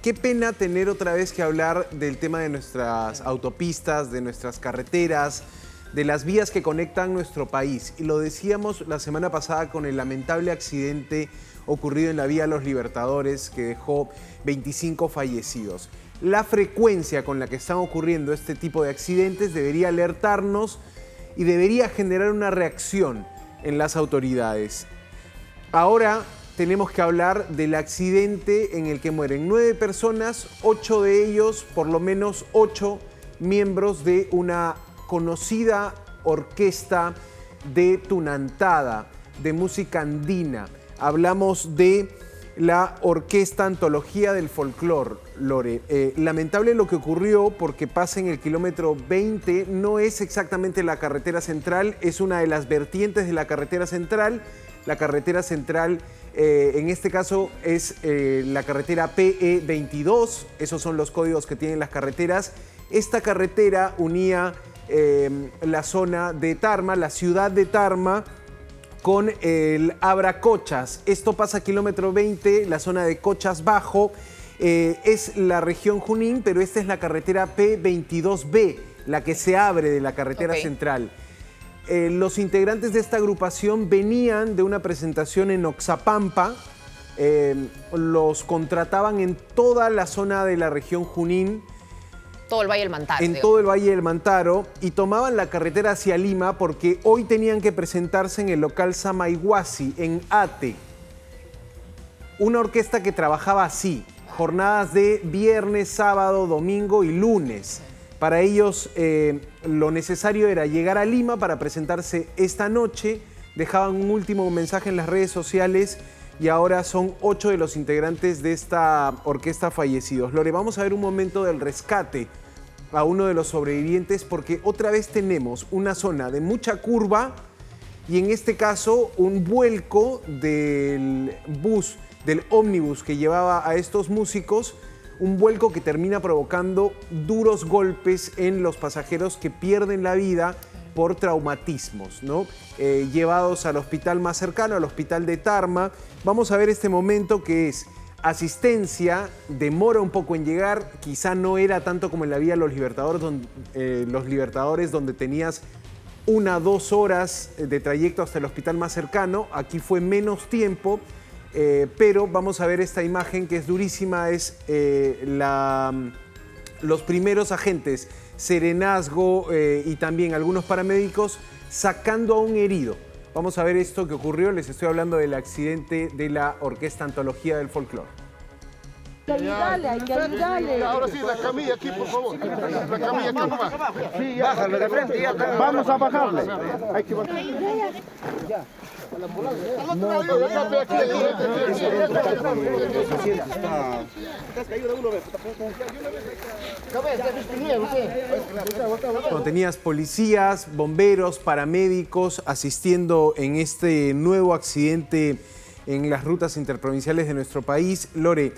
qué pena tener otra vez que hablar del tema de nuestras autopistas, de nuestras carreteras, de las vías que conectan nuestro país. Y lo decíamos la semana pasada con el lamentable accidente ocurrido en la vía Los Libertadores que dejó 25 fallecidos. La frecuencia con la que están ocurriendo este tipo de accidentes debería alertarnos y debería generar una reacción en las autoridades. Ahora tenemos que hablar del accidente en el que mueren 9 personas, 8 de ellos, por lo menos 8 miembros de una conocida orquesta de tunantada, de música andina. Hablamos de la Orquesta Antología del Folclor, Lore. Lamentable lo que ocurrió porque pasa en el kilómetro 20, no es exactamente la carretera central, es una de las vertientes de la carretera central. La carretera central, en este caso, es la carretera PE 22, esos son los códigos que tienen las carreteras. Esta carretera unía la zona de Tarma, la ciudad de Tarma, con el Abra Cochas. Esto pasa a kilómetro 20, la zona de Cochas Bajo. Es la región Junín, pero esta es la carretera P22B, la que se abre de la carretera central. Los integrantes de esta agrupación venían de una presentación en Oxapampa. Los contrataban en toda la zona de la región Junín. Todo el Valle del Mantaro. Todo el Valle del Mantaro, y tomaban la carretera hacia Lima porque hoy tenían que presentarse en el local Samaiguasi, en Ate. Una orquesta que trabajaba así, jornadas de viernes, sábado, domingo y lunes. Para ellos lo necesario era llegar a Lima para presentarse esta noche, dejaban un último mensaje en las redes sociales y ahora son 8 de los integrantes de esta orquesta fallecidos. Lore, vamos a ver un momento del rescate a uno de los sobrevivientes porque otra vez tenemos una zona de mucha curva y en este caso un vuelco del bus, del ómnibus que llevaba a estos músicos, un vuelco que termina provocando duros golpes en los pasajeros que pierden la vida por traumatismos, ¿no? Llevados al hospital más cercano, al hospital de Tarma. Vamos a ver este momento que es asistencia, demora un poco en llegar, quizá no era tanto como en la vía Los Libertadores, donde tenías 1 o 2 horas de trayecto hasta el hospital más cercano. Aquí fue menos tiempo, pero vamos a ver esta imagen que es durísima, es los primeros agentes, Serenazgo y también algunos paramédicos sacando a un herido. Vamos a ver esto que ocurrió. Les estoy hablando del accidente de la Orquesta Antología del Folclor. Hay que ayudarle. Ahora sí, la camilla aquí, por favor. La camilla aquí nomás. Sí, bájalo de frente. Vamos a bajarle. Hay que bajarle. Ya. Cuando tenías policías, bomberos, paramédicos asistiendo en este nuevo accidente en las rutas interprovinciales de nuestro país. Lore,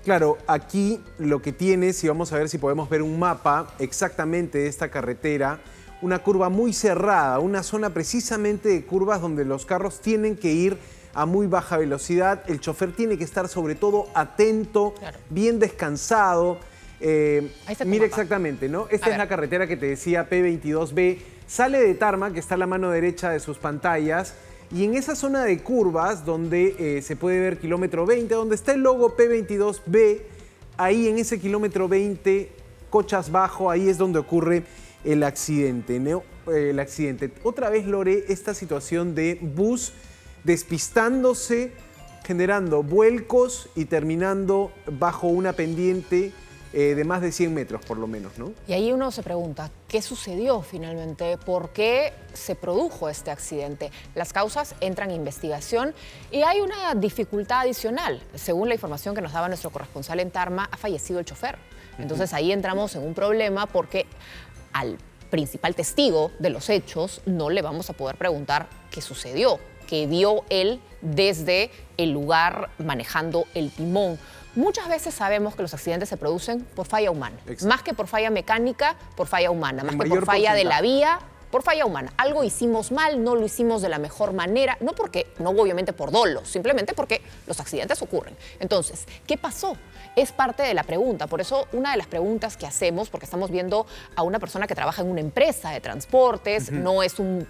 claro, aquí lo que tienes, y vamos a ver si podemos ver un mapa exactamente de esta carretera, una curva muy cerrada, una zona precisamente de curvas donde los carros tienen que ir a muy baja velocidad. El chofer tiene que estar sobre todo atento, bien descansado. Mira exactamente, ¿no? Esta es la carretera que te decía, P22B. Sale de Tarma, que está a la mano derecha de sus pantallas. Y en esa zona de curvas donde se puede ver kilómetro 20, donde está el logo P22B, ahí en ese kilómetro 20, Cochas Bajo, ahí es donde ocurre el accidente, ¿no? Otra vez, Lore, esta situación de bus despistándose, generando vuelcos y terminando bajo una pendiente de más de 100 metros por lo menos, ¿no? Y ahí uno se pregunta, ¿qué sucedió finalmente? ¿Por qué se produjo este accidente? Las causas entran en investigación y hay una dificultad adicional. Según la información que nos daba nuestro corresponsal en Tarma, ha fallecido el chofer. Entonces ahí entramos en un problema porque al principal testigo de los hechos no le vamos a poder preguntar qué sucedió, qué vio él desde el lugar manejando el timón. Muchas veces sabemos que los accidentes se producen por falla humana, más que por falla mecánica, por falla humana, más que por falla de la vía, por falla humana. Algo hicimos mal, no lo hicimos de la mejor manera, no obviamente por dolo, simplemente porque los accidentes ocurren. Entonces, ¿qué pasó? Es parte de la pregunta. Por eso, una de las preguntas que hacemos, porque estamos viendo a una persona que trabaja en una empresa de transportes, no es un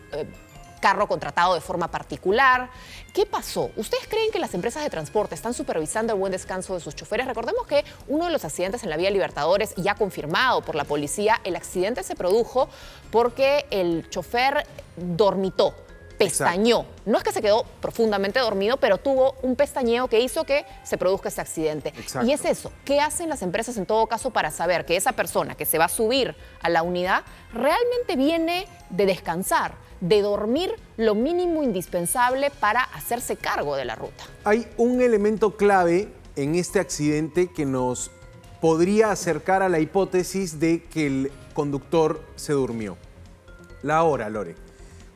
carro contratado de forma particular. ¿Qué pasó? ¿Ustedes creen que las empresas de transporte están supervisando el buen descanso de sus choferes? Recordemos que uno de los accidentes en la vía Libertadores, ya confirmado por la policía, el accidente se produjo porque el chofer dormitó, pestañeó. Exacto. No es que se quedó profundamente dormido, pero tuvo un pestañeo que hizo que se produzca este accidente. Exacto. Y es eso. ¿Qué hacen las empresas en todo caso para saber que esa persona que se va a subir a la unidad realmente viene de descansar, de dormir lo mínimo indispensable para hacerse cargo de la ruta? Hay un elemento clave en este accidente que nos podría acercar a la hipótesis de que el conductor se durmió. La hora, Lore.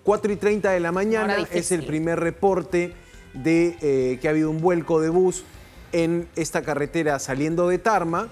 4:30 de la mañana es el primer reporte de que ha habido un vuelco de bus en esta carretera saliendo de Tarma.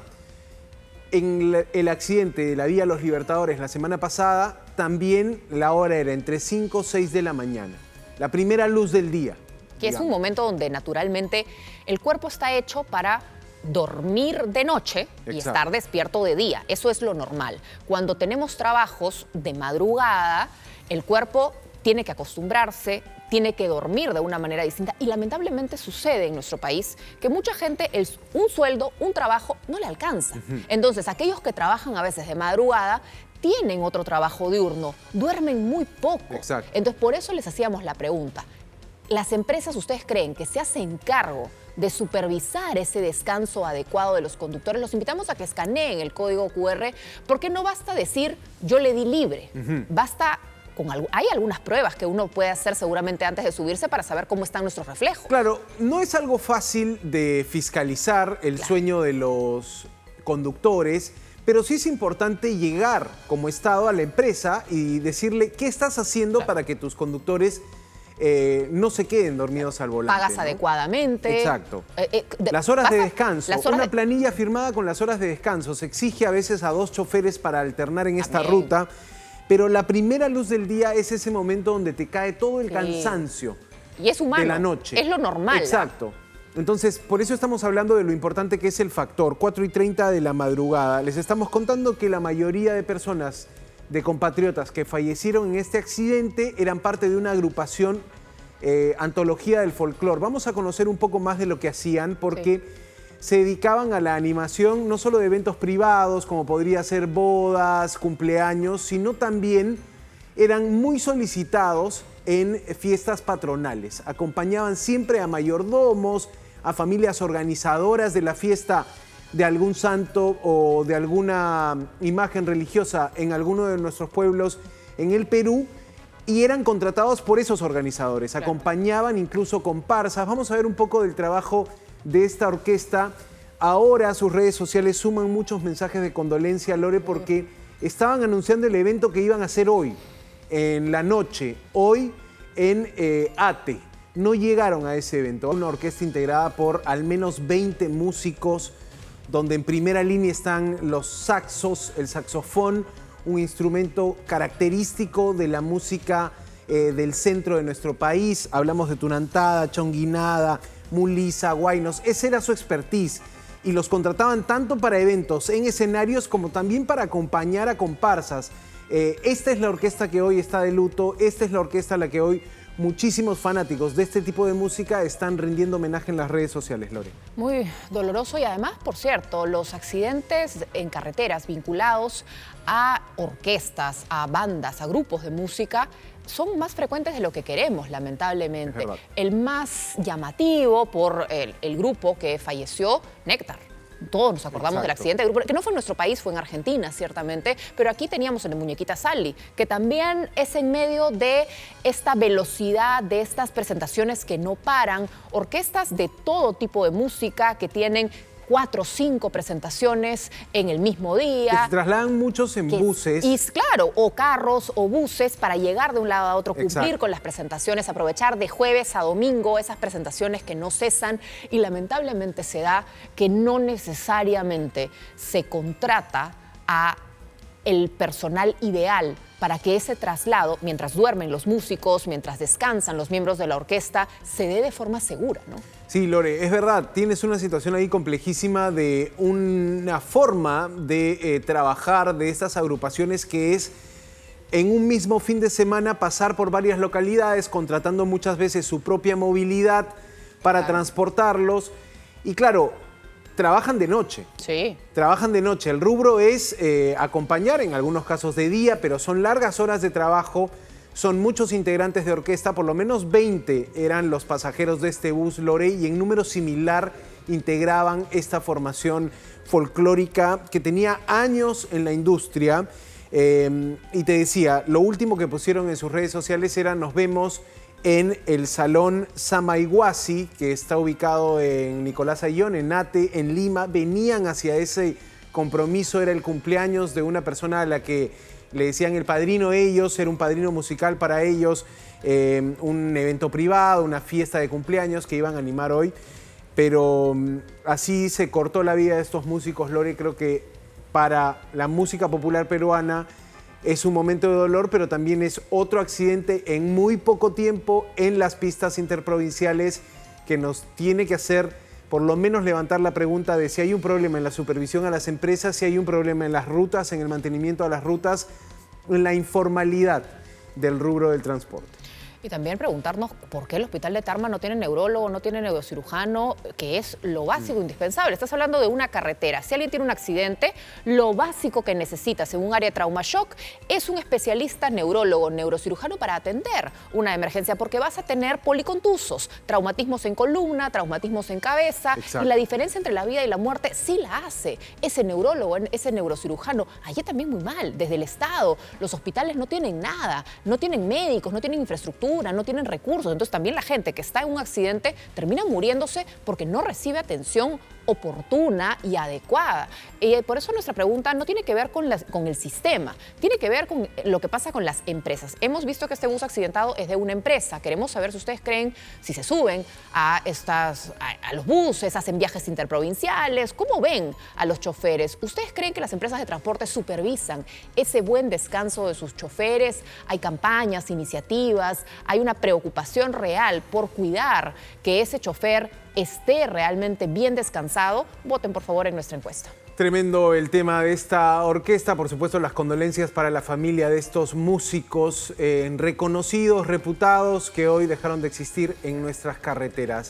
En el accidente de la vía Los Libertadores la semana pasada, también la hora era entre 5 o 6 de la mañana. La primera luz del día. Que digamos. Es un momento donde naturalmente el cuerpo está hecho para dormir de noche y estar despierto de día. Eso es lo normal. Cuando tenemos trabajos de madrugada, el cuerpo tiene que acostumbrarse, tiene que dormir de una manera distinta y lamentablemente sucede en nuestro país que mucha gente un sueldo, un trabajo no le alcanza. Entonces, aquellos que trabajan a veces de madrugada tienen otro trabajo diurno, duermen muy poco. Exacto. Entonces, por eso les hacíamos la pregunta. ¿Las empresas, ustedes creen que se hacen cargo de supervisar ese descanso adecuado de los conductores? Los invitamos a que escaneen el código QR, porque no basta decir yo le di libre, basta hay algunas pruebas que uno puede hacer seguramente antes de subirse para saber cómo están nuestros reflejos. Claro, no es algo fácil de fiscalizar el sueño de los conductores, pero sí es importante llegar como Estado a la empresa y decirle qué estás haciendo para que tus conductores no se queden dormidos al volante. Pagas adecuadamente. Exacto. Las horas de descanso. Una planilla firmada con las horas de descanso. Se exige a veces a 2 choferes para alternar en esta ruta. Pero la primera luz del día es ese momento donde te cae todo el cansancio y es humano, de la noche. Es lo normal. Exacto. Entonces, por eso estamos hablando de lo importante que es el factor. 4:30 de la madrugada. Les estamos contando que la mayoría de personas, de compatriotas que fallecieron en este accidente, eran parte de una agrupación Antología del Folclor. Vamos a conocer un poco más de lo que hacían, porque se dedicaban a la animación no solo de eventos privados, como podría ser bodas, cumpleaños, sino también eran muy solicitados en fiestas patronales. Acompañaban siempre a mayordomos, a familias organizadoras de la fiesta de algún santo o de alguna imagen religiosa en alguno de nuestros pueblos en el Perú, y eran contratados por esos organizadores. Acompañaban incluso comparsas. Vamos a ver un poco del trabajo de esta orquesta. Ahora sus redes sociales suman muchos mensajes de condolencia, Lore, porque estaban anunciando el evento que iban a hacer hoy, en la noche, hoy en Ate. No llegaron a ese evento. Una orquesta integrada por al menos 20 músicos, donde en primera línea están los saxos, el saxofón, un instrumento característico de la música del centro de nuestro país. Hablamos de tunantada, chonguinada, mulisa, guaynos. Esa era su expertise. Y los contrataban tanto para eventos en escenarios como también para acompañar a comparsas. Esta es la orquesta que hoy está de luto. Esta es la orquesta a la que hoy muchísimos fanáticos de este tipo de música están rindiendo homenaje en las redes sociales, Lore. Muy doloroso y además, por cierto, los accidentes en carreteras vinculados a orquestas, a bandas, a grupos de música son más frecuentes de lo que queremos, lamentablemente. El más llamativo por el grupo que falleció, Néctar. Todos nos acordamos del accidente del grupo, que no fue en nuestro país, fue en Argentina, ciertamente, pero aquí teníamos en el Muñequita Sally, que también es en medio de esta velocidad, de estas presentaciones que no paran, orquestas de todo tipo de música que tienen 4 o 5 presentaciones en el mismo día. Que se trasladan muchos en buses. Y claro, o carros o buses para llegar de un lado a otro, cumplir con las presentaciones, aprovechar de jueves a domingo esas presentaciones que no cesan, y lamentablemente se da que no necesariamente se contrata a el personal ideal para que ese traslado, mientras duermen los músicos, mientras descansan los miembros de la orquesta, se dé de forma segura, ¿no? Sí, Lore, es verdad, tienes una situación ahí complejísima de una forma de trabajar de estas agrupaciones que es en un mismo fin de semana pasar por varias localidades, contratando muchas veces su propia movilidad para transportarlos. Y claro, trabajan de noche. Sí. Trabajan de noche. El rubro es acompañar, en algunos casos de día, pero son largas horas de trabajo. Son muchos integrantes de orquesta, por lo menos 20 eran los pasajeros de este bus, Lore, y en número similar integraban esta formación folclórica que tenía años en la industria. Y te decía, lo último que pusieron en sus redes sociales era: nos vemos en el Salón Samaiguasi, que está ubicado en Nicolás Ayllón, en Ate, en Lima. Venían hacia ese compromiso, era el cumpleaños de una persona a la que le decían el padrino ellos, era un padrino musical para ellos, un evento privado, una fiesta de cumpleaños que iban a animar hoy. Pero así se cortó la vida de estos músicos, Lore. Creo que para la música popular peruana es un momento de dolor, pero también es otro accidente en muy poco tiempo en las pistas interprovinciales que nos tiene que hacer por lo menos levantar la pregunta de si hay un problema en la supervisión a las empresas, si hay un problema en las rutas, en el mantenimiento a las rutas, en la informalidad del rubro del transporte. Y también preguntarnos por qué el hospital de Tarma no tiene neurólogo, no tiene neurocirujano, que es lo básico, indispensable. Estás hablando de una carretera. Si alguien tiene un accidente, lo básico que necesita, según área de trauma shock, es un especialista neurólogo, neurocirujano para atender una emergencia, porque vas a tener policontusos, traumatismos en columna, traumatismos en cabeza. Exacto. Y la diferencia entre la vida y la muerte sí la hace ese neurólogo, ese neurocirujano. Allí también muy mal, desde el Estado. Los hospitales no tienen nada, no tienen médicos, no tienen infraestructura, no tienen recursos. Entonces también la gente que está en un accidente termina muriéndose porque no recibe atención oportuna y adecuada. Por eso nuestra pregunta no tiene que ver con el sistema, tiene que ver con lo que pasa con las empresas. Hemos visto que este bus accidentado es de una empresa. Queremos saber si ustedes creen, si se suben a los buses, hacen viajes interprovinciales, ¿cómo ven a los choferes? ¿Ustedes creen que las empresas de transporte supervisan ese buen descanso de sus choferes? ¿Hay campañas, iniciativas? ¿Hay una preocupación real por cuidar que ese chofer esté realmente bien descansado? Voten, por favor, en nuestra encuesta. Tremendo el tema de esta orquesta. Por supuesto, las condolencias para la familia de estos músicos reconocidos, reputados, que hoy dejaron de existir en nuestras carreteras.